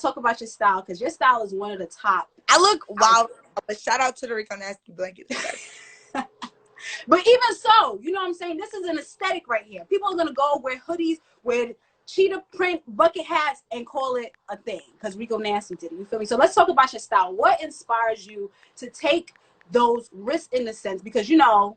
talk about your style, because your style is one of the top. I look wild, but shout out to the Rico Nasty blanket. But even so, you know what I'm saying? This is an aesthetic right here. People are going to go wear hoodies, wear cheetah print bucket hats, and call it a thing because Rico Nasty did it. You feel me? So let's talk about your style. What inspires you to take those risks in a sense? Because, you know,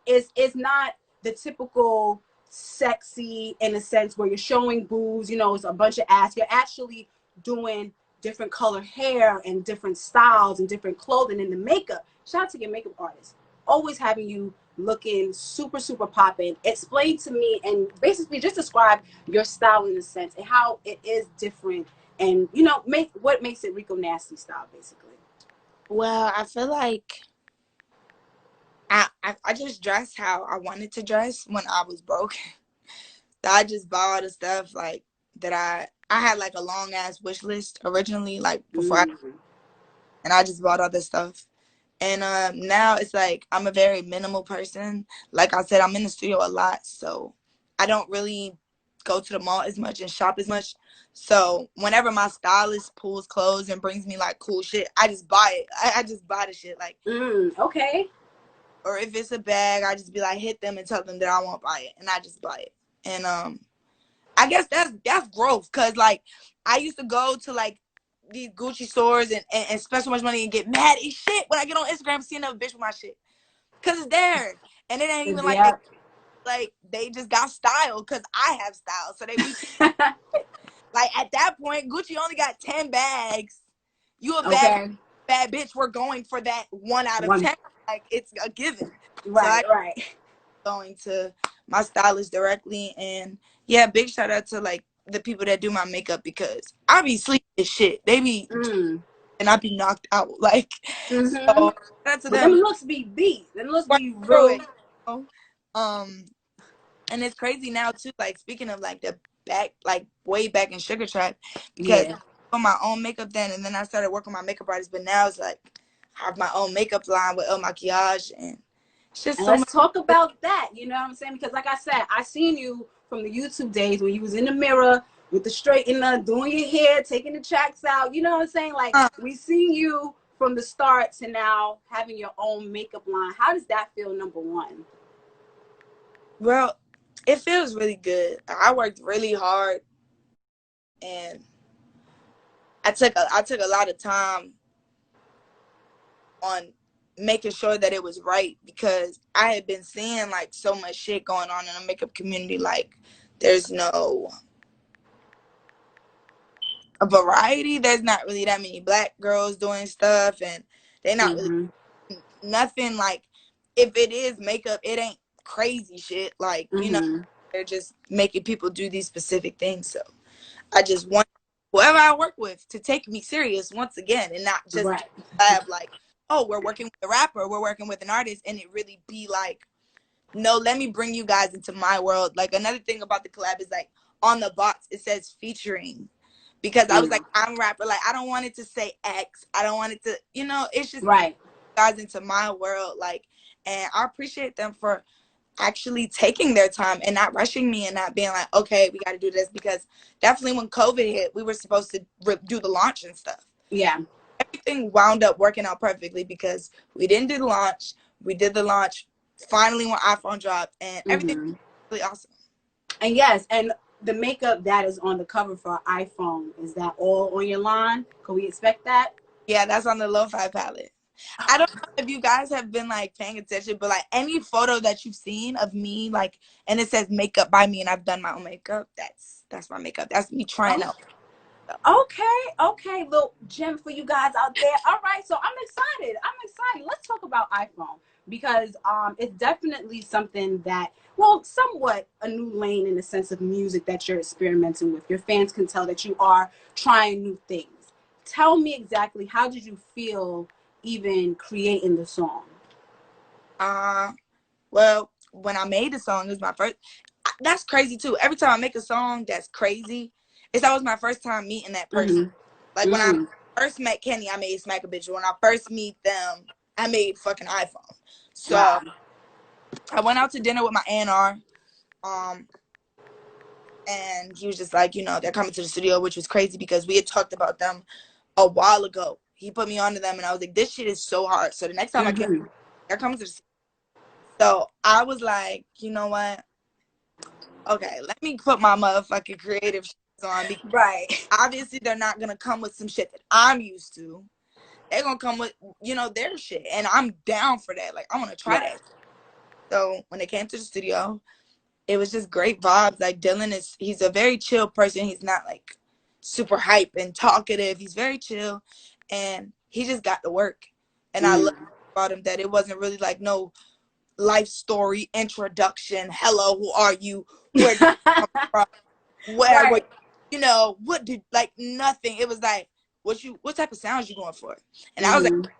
it's not the typical sexy in a sense where you're showing boobs, you know, it's a bunch of ass. You're actually doing different color hair and different styles and different clothing and the makeup. Shout out to your makeup artist. Always having you looking super, super popping. Explain to me and basically just describe your style in a sense and how it is different and, you know, what makes it Rico Nasty style, basically. Well, I feel like I just dressed how I wanted to dress when I was broke. So I just bought all the stuff like that I had like a long ass wish list originally, like before and I just bought all this stuff. And now it's like I'm a very minimal person. Like I said, I'm in the studio a lot, so I don't really go to the mall as much and shop as much. So whenever my stylist pulls clothes and brings me like cool shit, I just buy it. I just buy the shit. Like okay. Or if it's a bag, I just be like hit them and tell them that I won't buy it, and I just buy it. And I guess that's growth, cause like I used to go to like these Gucci stores and spend so much money and get mad as shit when I get on Instagram seeing a bitch with my shit, cause it's there, and it ain't even like they just got style, cause I have style, so they be like at that point Gucci only got 10 bags. You a bad bitch. We're going for that 1 out of 10. Like it's a given. Right, so going to my stylist directly, and yeah, big shout out to like the people that do my makeup, because I be sleeping as shit. They be and I be knocked out. Like so shout out to them. Them looks be beat. Them looks be real. And it's crazy now too. Like speaking of like the back, like way back in Sugar Trap, because I put my own makeup then, and then I started working with my makeup artist. But now it's like I have my own makeup line with El Maquillage, and it's just let's talk about that. You know what I'm saying? Because like I said, I seen you from the YouTube days when you was in the mirror with the straightener, doing your hair, taking the tracks out. You know what I'm saying? Like we seen you from the start to now having your own makeup line. How does that feel? Number one. Well, it feels really good. I worked really hard, and I took a lot of time on making sure that it was right, because I had been seeing like so much shit going on in the makeup community. Like there's no a variety. There's not really that many black girls doing stuff, and they're not really nothing like, if it is makeup, it ain't crazy shit. Like, you know, they're just making people do these specific things. So I just want whoever I work with to take me serious once again, and not just have like, oh, we're working with a rapper, we're working with an artist, and it really be like, no, let me bring you guys into my world. Like another thing about the collab is like on the box it says featuring, because I was like, I'm a rapper, like I don't want it to say X, I don't want it to, you know, it's just guys into my world. Like, and I appreciate them for actually taking their time and not rushing me and not being like, okay, we got to do this, because definitely when COVID hit, we were supposed to do the launch and stuff. Everything wound up working out perfectly, because we didn't do the launch, we did the launch finally when iPhone dropped, and everything was really awesome. And yes, and the makeup that is on the cover for iPhone, is that all on your line? Can we expect that? Yeah, that's on the Lo-Fi palette. I don't know if you guys have been like paying attention, but like any photo that you've seen of me, like, and it says makeup by me and I've done my own makeup, that's my makeup. That's me trying out. Okay, little gem for you guys out there. All right, so I'm excited. Let's talk about iPhone, because it's definitely something that, well, somewhat a new lane in the sense of music that you're experimenting with. Your fans can tell that you are trying new things. Tell me exactly, how did you feel even creating the song? Well, when I made the song, it was my first. That's crazy too. Every time I make a song that's crazy, it's always my first time meeting that person. Like when I first met Kenny, I made Smack a Bitch. When I first meet them, I made fucking iPhone. So I went out to dinner with my A&R. And he was just like, you know, they're coming to the studio, which was crazy because we had talked about them a while ago. He put me onto them, and I was like, this shit is so hard. So the next time I came, they're coming to the studio. So I was like, you know what? Okay, let me put my motherfucking creative shit on, because obviously they're not gonna come with some shit that I'm used to. They're gonna come with, you know, their shit, and I'm down for that. Like, I want to try that. So when they came to the studio, it was just great vibes. Like, Dylan he's a very chill person. He's not like super hype and talkative. He's very chill, and he just got to work. And I love about him that it wasn't really like no life story introduction. Hello, who are you? Where did you come from? Where were you know, what did, like, nothing. It was like, what type of sounds you going for? And I was like,